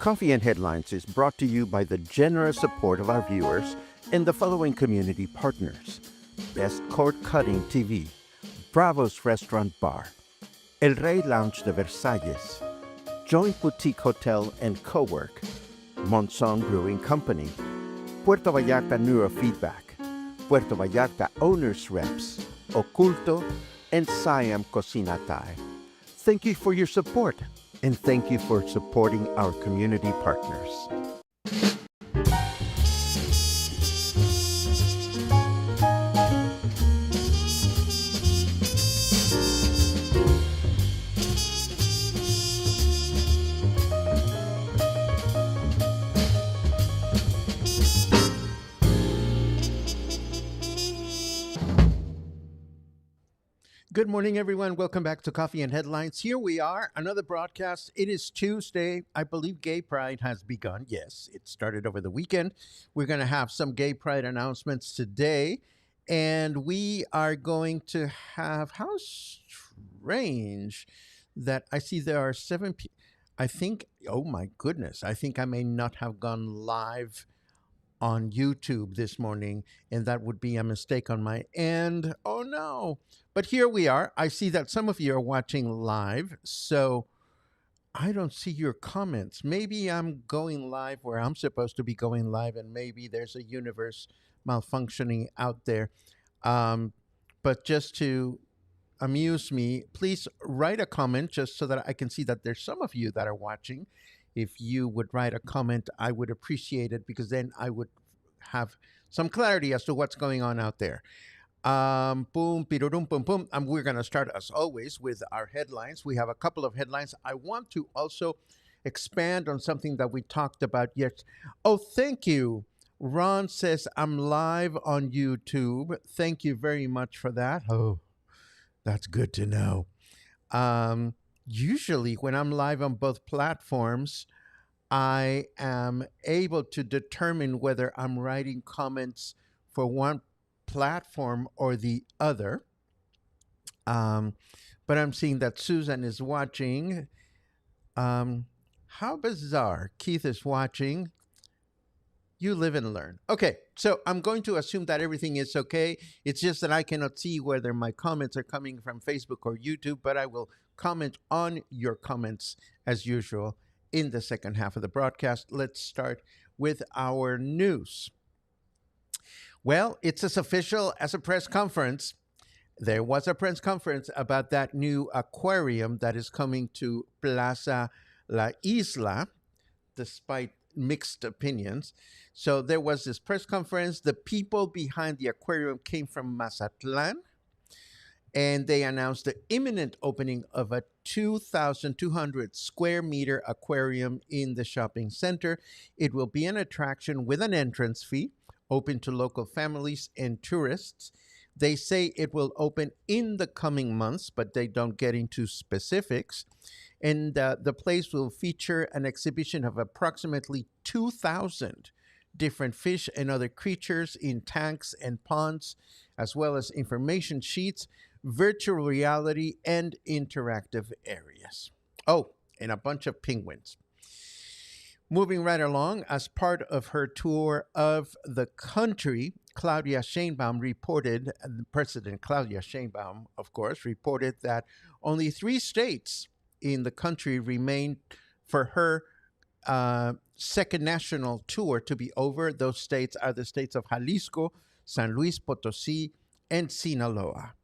Coffee and Headlines is brought to you by the generous support of our viewers and the following community partners: Best Cord Cutting TV, Bravo's Restaurant Bar, El Rey Lounge de Versalles, Joint Boutique Hotel and Cowork, Monson Brewing Company, Puerto Vallarta Neurofeedback, Puerto Vallarta Owners Reps, Oculto, and Siam Cocina Thai. Thank you for your support, and thank you for supporting our community partners. Good morning, everyone. Welcome back to Coffee and Headlines. Here we are, another broadcast. It is Tuesday. I believe Gay Pride has begun. Yes, it started over the weekend. We're going to have some Gay Pride announcements today. And we are going to have, how strange that I see there are seven people. I think, oh my goodness, I think I may not have gone live on YouTube this morning, and that would be a mistake on my end. Oh no. But here we are. I see that some of you are watching live, so I don't see your comments. Maybe I'm going live where I'm supposed to be going live, and maybe there's a universe malfunctioning out there. But just to amuse me, please write a comment just so that I can see that there's some of you that are watching. If you would write a comment, I would appreciate it, because then I would have some clarity as to what's going on out there. Boom, pirurum, boom, boom. We're going to start, as always, with our headlines. We have a couple of headlines. I want to also expand on something that we talked about yet. Oh, thank you. Ron says, I'm live on YouTube. Thank you very much for that. Oh, that's good to know. Usually when I'm live on both platforms, I am able to determine whether I'm writing comments for one platform or the other. But I'm seeing that Susan is watching. How bizarre. Keith is watching. You live and learn. Okay, so I'm going to assume that everything is okay. It's just that I cannot see whether my comments are coming from Facebook or YouTube, but I will comment on your comments as usual in the second half of the broadcast. Let's start with our news. Well, it's as official as a press conference. There was a press conference about that new aquarium that is coming to Plaza La Isla, despite mixed opinions. So there was this press conference. The people behind the aquarium came from Mazatlan, and they announced the imminent opening of a 2,200 square meter aquarium in the shopping center. It will be an attraction with an entrance fee, open to local families and tourists. They say it will open in the coming months, but they don't get into specifics. And the place will feature an exhibition of approximately 2,000 different fish and other creatures in tanks and ponds, as well as information sheets, virtual reality, and interactive areas. Oh, and a bunch of penguins. Moving right along, as part of her tour of the country, Claudia Sheinbaum reported, President Claudia Sheinbaum, of course, reported that only 3 states in the country remain for her second national tour to be over. Those states are the states of Jalisco, San Luis Potosí, and Sinaloa.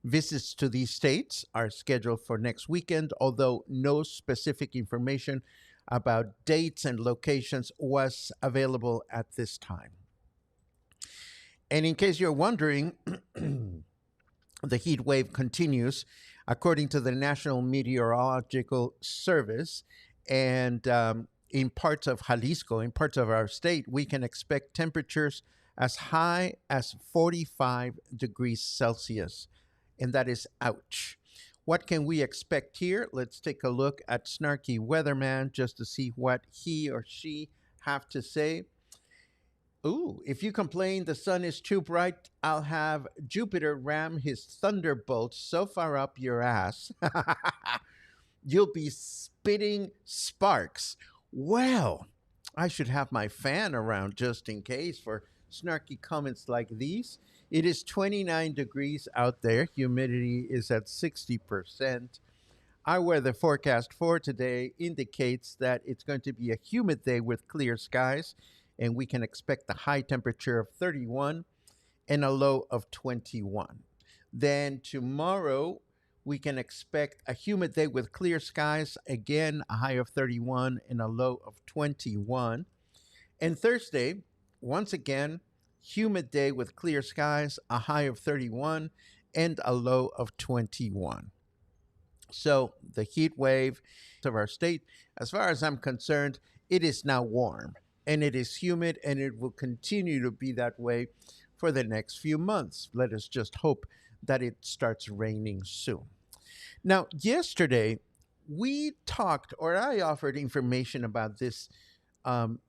Visits to these states are scheduled for next weekend, although no specific information about dates and locations was available at this time. And in case you're wondering, the heat wave continues, according to the National Meteorological Service. And in parts of Jalisco, in parts of our state, we can expect temperatures as high as 45 degrees Celsius. And that is ouch. What can we expect here? Let's take a look at Snarky Weatherman just to see what he or she have to say. Ooh, if you complain the sun is too bright, I'll have Jupiter ram his thunderbolts so far up your ass, you'll be spitting sparks. Well, I should have my fan around just in case for snarky comments like these. It is 29 degrees out there. Humidity is at 60%. Our weather forecast for today indicates that it's going to be a humid day with clear skies, and we can expect a high temperature of 31 and a low of 21. Then tomorrow, we can expect a humid day with clear skies, again, a high of 31 and a low of 21. And Thursday, once again, humid day with clear skies, a high of 31 and a low of 21. So the heat wave of our state, as far as I'm concerned, it is now warm and it is humid and it will continue to be that way for the next few months. Let us just hope that it starts raining soon. Now, yesterday, we talked, or I offered information about this um,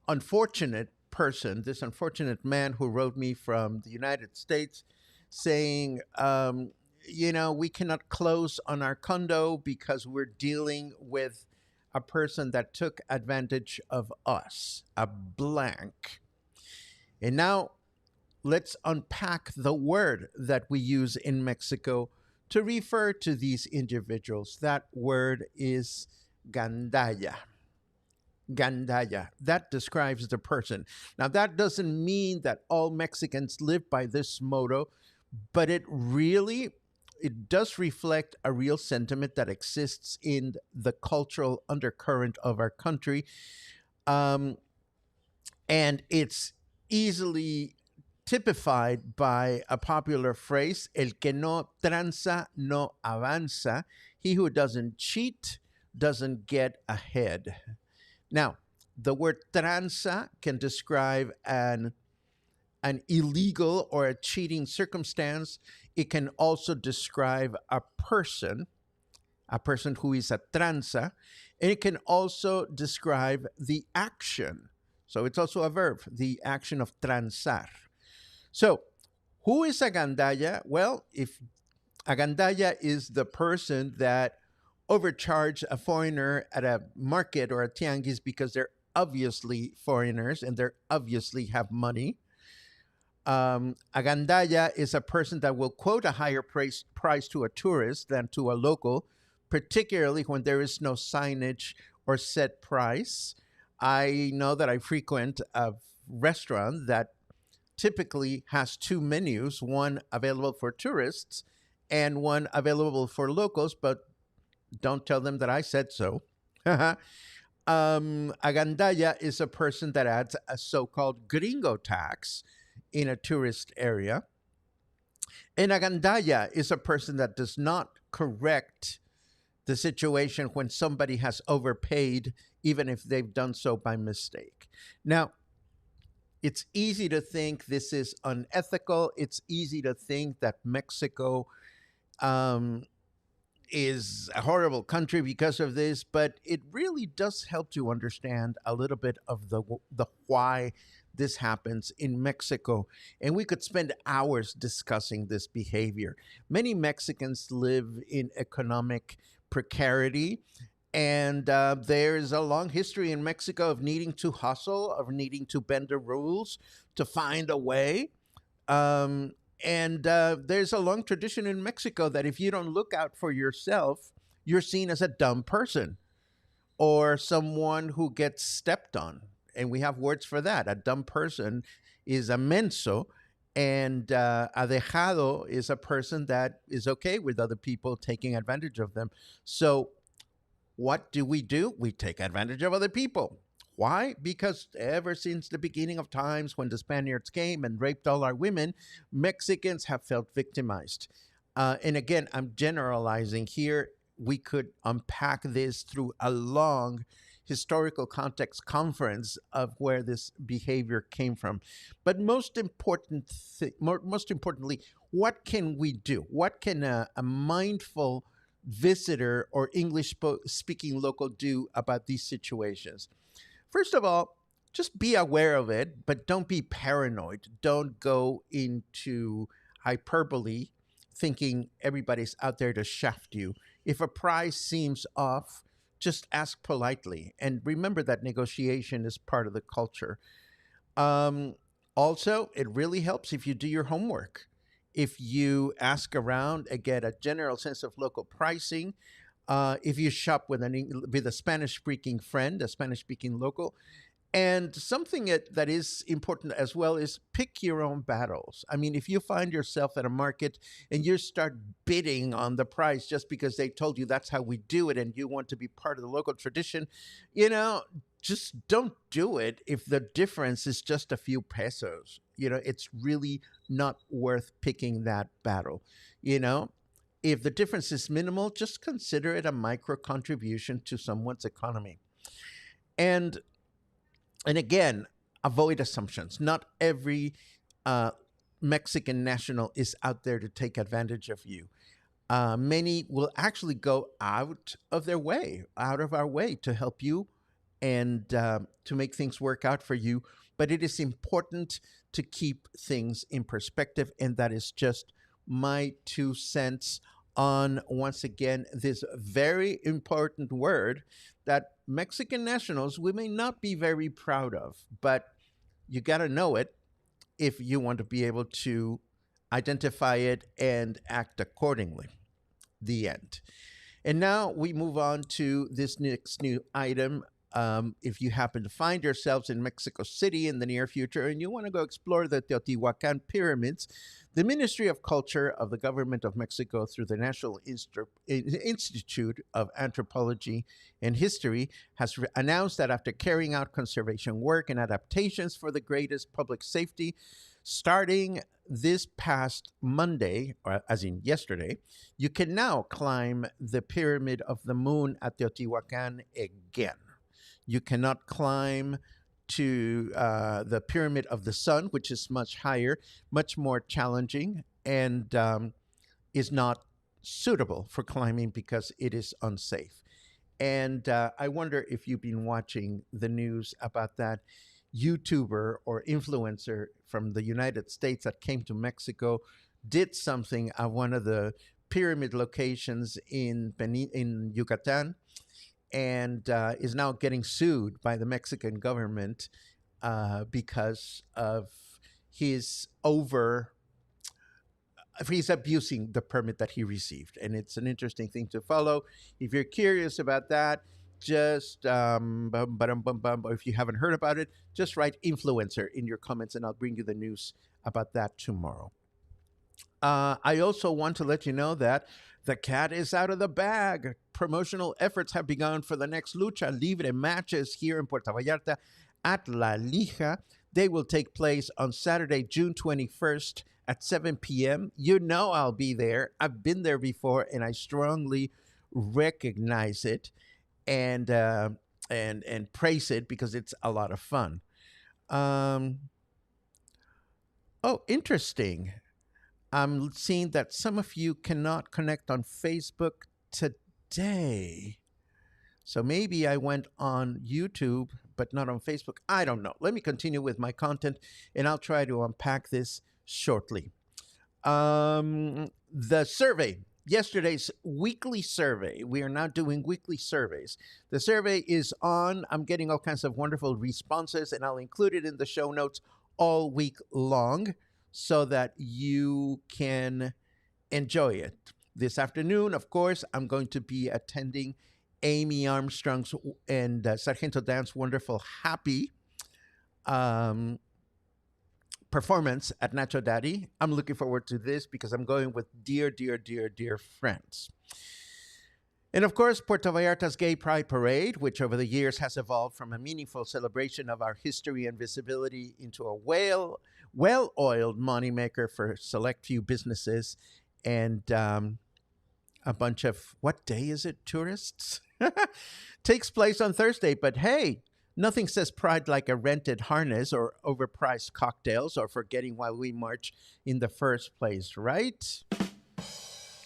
unfortunate person, this unfortunate man who wrote me from the United States saying, we cannot close on our condo because we're dealing with a person that took advantage of us, a blank. And now let's unpack the word that we use in Mexico to refer to these individuals. That word is gandaya. Gandaya. That describes the person. Now, that doesn't mean that all Mexicans live by this motto, but it does reflect a real sentiment that exists in the cultural undercurrent of our country. Um, and it's easily typified by a popular phrase, el que no tranza no avanza. He who doesn't cheat doesn't get ahead. Now, the word tranza can describe an illegal or a cheating circumstance. It can also describe a person who is a tranza, and it can also describe the action. So it's also a verb, the action of transar. So, who is a gandaya? Well, if a gandaya is the person that overcharge a foreigner at a market or a tianguis because they're obviously foreigners and they obviously have money. A gandaya is a person that will quote a higher price to a tourist than to a local, particularly when there is no signage or set price. I know that I frequent a restaurant that typically has two menus, one available for tourists and one available for locals, but don't tell them that I said so. A gandaya is a person that adds a so called gringo tax in a tourist area. And a gandaya is a person that does not correct the situation when somebody has overpaid, even if they've done so by mistake. Now, it's easy to think this is unethical. It's easy to think that Mexico um, is a horrible country because of this, but it really does help to understand a little bit of the why this happens in Mexico. And we could spend hours discussing this behavior. Many Mexicans live in economic precarity. And there's a long history in Mexico of needing to hustle, of needing to bend the rules to find a way. Um, and there's a long tradition in Mexico that if you don't look out for yourself, you're seen as a dumb person or someone who gets stepped on. And we have words for that. A dumb person is a menso, and a dejado is a person that is okay with other people taking advantage of them. So, what do? We take advantage of other people. Why? Because ever since the beginning of times when the Spaniards came and raped all our women, Mexicans have felt victimized. And again, I'm generalizing here. We could unpack this through a long historical context conference of where this behavior came from. But most importantly, what can we do? What can a mindful visitor or English speaking local do about these situations? First of all, just be aware of it, but don't be paranoid. Don't go into hyperbole thinking everybody's out there to shaft you. If a price seems off, just ask politely. And remember that negotiation is part of the culture. Um, Also, it really helps if you do your homework. If you ask around and get a general sense of local pricing, if you shop with with a Spanish speaking friend, a Spanish speaking local, and something that is important as well is pick your own battles. I mean, if you find yourself at a market and you start bidding on the price just because they told you that's how we do it and you want to be part of the local tradition, you know, just don't do it if the difference is just a few pesos. It's really not worth picking that battle. You know, if the difference is minimal, just consider it a micro contribution to someone's economy. And and again, avoid assumptions. Not every uh, Mexican national is out there to take advantage of you. Many will actually go out of our way to help you and to make things work out for you. But it is important to keep things in perspective. And that is just my 2 cents on, once again, this very important word that Mexican nationals, we may not be very proud of, but you got to know it if you want to be able to identify it and act accordingly. The end. And now we move on to this next new item. If you happen to find yourselves in Mexico City in the near future and you want to go explore the Teotihuacan pyramids, the Ministry of Culture of the Government of Mexico, through the National Institute of Anthropology and History, has announced that after carrying out conservation work and adaptations for the greatest public safety, starting this past Monday, or as in yesterday, you can now climb the Pyramid of the Moon at Teotihuacan again. You cannot climb to the Pyramid of the Sun, which is much higher, much more challenging, and is not suitable for climbing because it is unsafe. And I wonder if you've been watching the news about that YouTuber or influencer from the United States that came to Mexico, did something at one of the pyramid locations in Yucatan, and is now getting sued by the Mexican government because of his over he's abusing the permit that he received. And it's an interesting thing to follow. If you're curious about that, just or if you haven't heard about it, just write influencer in your comments and I'll bring you the news about that tomorrow. I also want to let you know that the cat is out of the bag. Promotional efforts have begun for the next Lucha Libre matches here in Puerto Vallarta at La Lija. They will take place on Saturday, June 21st at 7 p.m. You know I'll be there. I've been there before and I strongly recognize it and praise it because it's a lot of fun. Um, oh, interesting. I'm seeing that some of you cannot connect on Facebook today. So maybe I went on YouTube, but not on Facebook. I don't know. Let me continue with my content and I'll try to unpack this shortly. The survey, yesterday's weekly survey. We are now doing weekly surveys. The survey is on. I'm getting all kinds of wonderful responses, and I'll include it in the show notes all week long so that you can enjoy it. This afternoon, of course, I'm going to be attending Amy Armstrong's and Sargento Dan's wonderful Happy performance at Nacho Daddy. I'm looking forward to this because I'm going with dear, dear, dear, dear friends. And of course, Puerto Vallarta's Gay Pride Parade, which over the years has evolved from a meaningful celebration of our history and visibility into a well-oiled moneymaker for select few businesses and a bunch of, what day is it, tourists? Takes place on Thursday, but hey, nothing says pride like a rented harness or overpriced cocktails or forgetting why we march in the first place, right?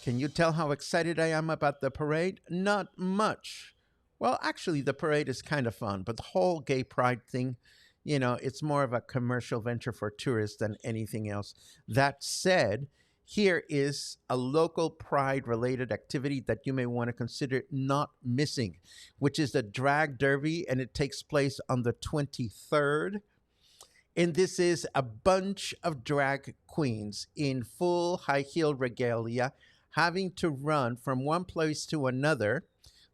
Can you tell how excited I am about the parade? Not much. Well, actually, the parade is kind of fun, but the whole gay pride thing, it's more of a commercial venture for tourists than anything else. That said, here is a local pride related activity that you may want to consider not missing, which is the drag derby, and it takes place on the 23rd. And this is a bunch of drag queens in full high heel regalia having to run from one place to another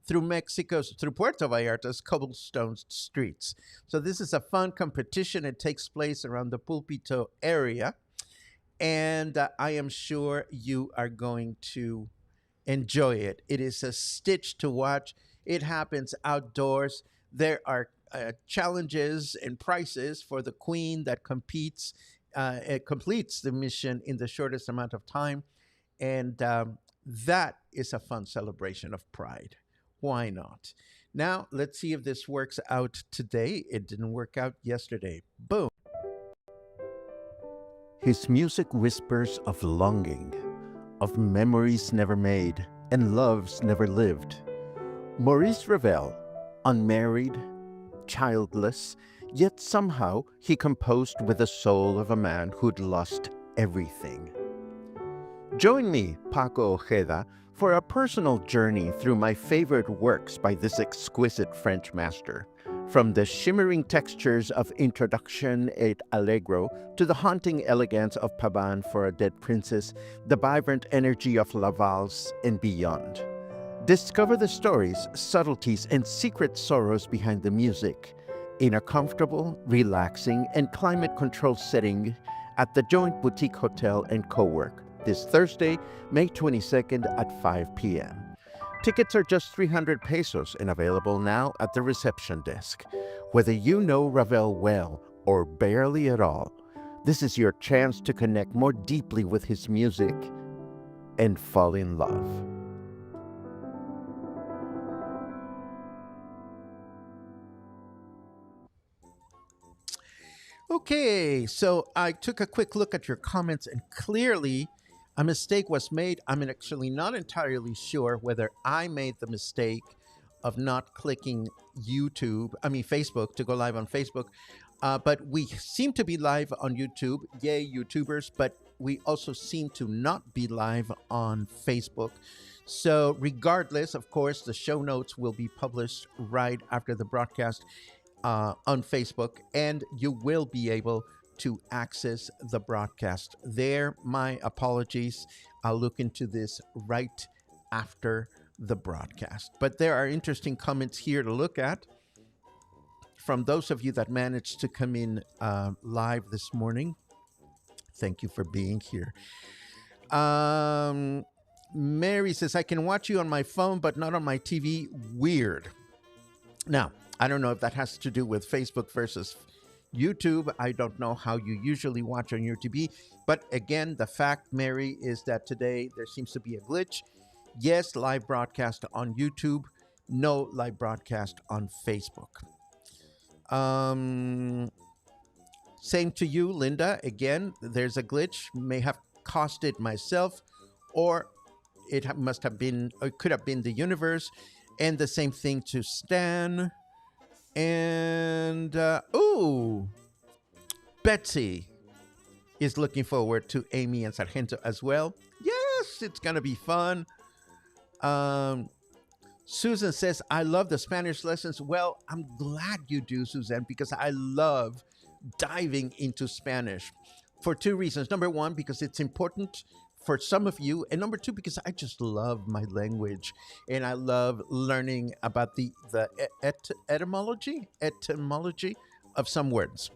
through Puerto Vallarta's cobblestone streets. So this is a fun competition. It takes place around the Pulpito area, and I am sure you are going to enjoy it. It is a stitch to watch. It happens outdoors. There are challenges and prizes for the queen that competes. It completes the mission in the shortest amount of time, and that is a fun celebration of pride. Why not? Now, let's see if this works out today. It didn't work out yesterday. Boom. His music whispers of longing, of memories never made and loves never lived. Maurice Ravel, unmarried, childless, yet somehow he composed with the soul of a man who'd lost everything. Join me, Paco Ojeda, for a personal journey through my favorite works by this exquisite French master. From the shimmering textures of Introduction et Allegro to the haunting elegance of Pavane for a Dead Princess, the vibrant energy of La Valse, and beyond. Discover the stories, subtleties, and secret sorrows behind the music in a comfortable, relaxing, and climate-controlled setting at the Joint Boutique Hotel and Co-work this Thursday, May 22nd at 5 p.m. Tickets are just 300 pesos and available now at the reception desk. Whether you know Ravel well or barely at all, this is your chance to connect more deeply with his music and fall in love. Okay, so I took a quick look at your comments, and clearly a mistake was made. I'm actually not entirely sure whether I made the mistake of not clicking Facebook, to go live on Facebook. But we seem to be live on YouTube. Yay, YouTubers. But we also seem to not be live on Facebook. So regardless, of course, the show notes will be published right after the broadcast on Facebook, and you will be able to access the broadcast there. My apologies. I'll look into this right after the broadcast. But there are interesting comments here to look at from those of you that managed to come in live this morning. Thank you for being here. Mary says, I can watch you on my phone, but not on my TV. Weird. Now, I don't know if that has to do with Facebook versus YouTube. I don't know how you usually watch on your TV. But again, the fact, Mary, is that today there seems to be a glitch. Yes, live broadcast on YouTube. No live broadcast on Facebook. Same to you, Linda. Again, there's a glitch. May have caused it myself, or it could have been the universe. And the same thing to Stan. And, Betsy is looking forward to Amy and Sargento as well. Yes, it's going to be fun. Susan says, I love the Spanish lessons. Well, I'm glad you do, Susan, because I love diving into Spanish for two reasons. Number one, because it's important for some of you, and number two, because I just love my language, and I love learning about the etymology of some words.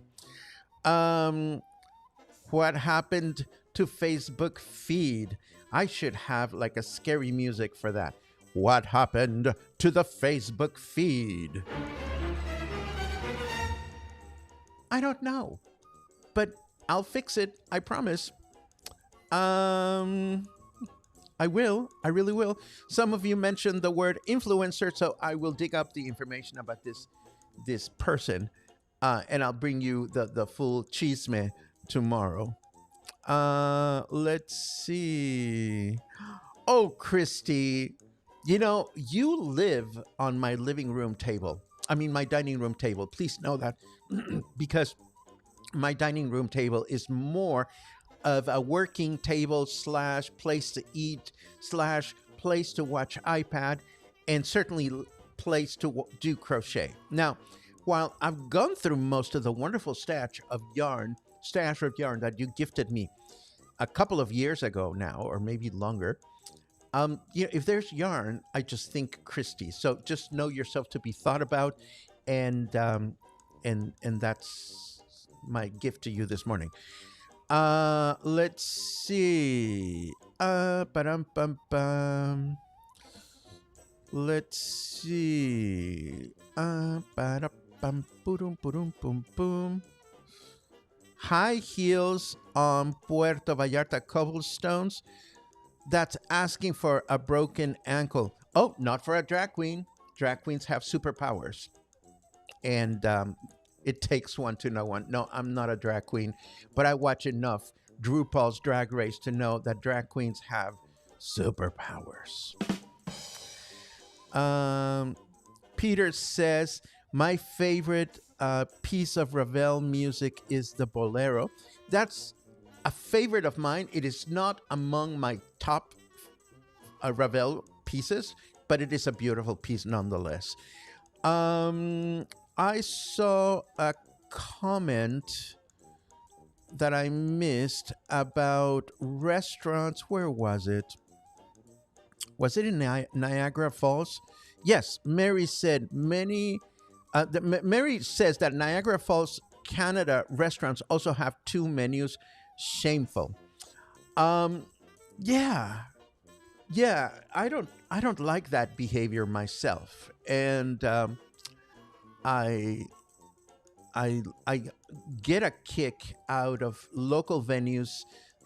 What happened to Facebook feed? I should have like a scary music for that. What happened to the Facebook feed? I don't know, but I'll fix it. I promise. I will. I really will. Some of you mentioned the word influencer, so I will dig up the information about this person, and I'll bring you the full chisme tomorrow. Let's see. Oh, Christy, you live on my living room table. I mean, my dining room table. Please know that because my dining room table is more of a working table slash place to eat slash place to watch iPad, and certainly place to do crochet. Now, while I've gone through most of the wonderful stash of yarn that you gifted me a couple of years ago now, or maybe longer, if there's yarn, I just think Christie. So just know yourself to be thought about, and that's my gift to you this morning. Let's see. Ba-dum-bum-bum. Let's see. Ba-da-bum, boom, boom, boom, boom. High heels on Puerto Vallarta cobblestones. That's asking for a broken ankle. Oh, not for a drag queen. Drag queens have superpowers. And it takes one to know one. No, I'm not a drag queen, but I watch enough RuPaul's Drag Race to know that drag queens have superpowers. Peter says, my favorite piece of Ravel music is the Bolero. That's a favorite of mine. It is not among my top Ravel pieces, but it is a beautiful piece nonetheless. I saw a comment that I missed about restaurants. Where was it? Was it in Niagara Falls? Yes, Mary said Mary says that Niagara Falls, Canada restaurants also have 2 menus. Shameful. Yeah. I don't like that behavior myself, and I get a kick out of local venues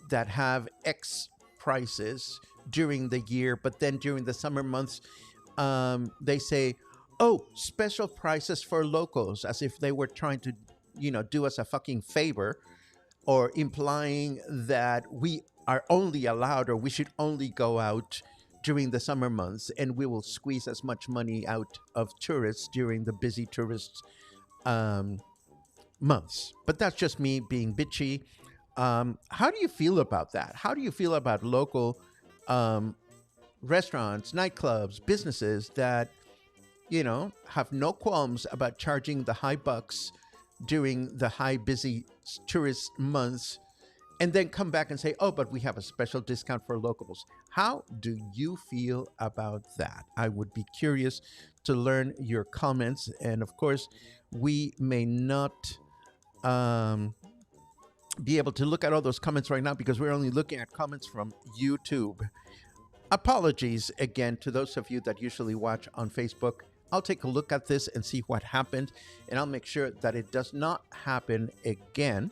that have X prices during the year, but then during the summer months, they say, "Oh, special prices for locals," as if they were trying to, do us a fucking favor, or implying that we are only allowed, or we should only go out during the summer months, and we will squeeze as much money out of tourists during the busy tourist months. But that's just me being bitchy. How do you feel about that? How do you feel about local restaurants, nightclubs, businesses that, have no qualms about charging the high bucks during the high busy tourist months, and then come back and say, oh, but we have a special discount for locals? How do you feel about that? I would be curious to learn your comments. And of course, we may not be able to look at all those comments right now because we're only looking at comments from YouTube. Apologies again to those of you that usually watch on Facebook. I'll take a look at this and see what happened, and I'll make sure that it does not happen again.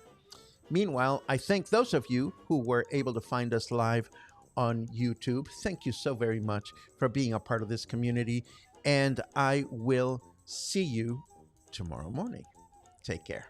Meanwhile, I thank those of you who were able to find us live on YouTube. Thank you so very much for being a part of this community, and I will see you tomorrow morning. Take care.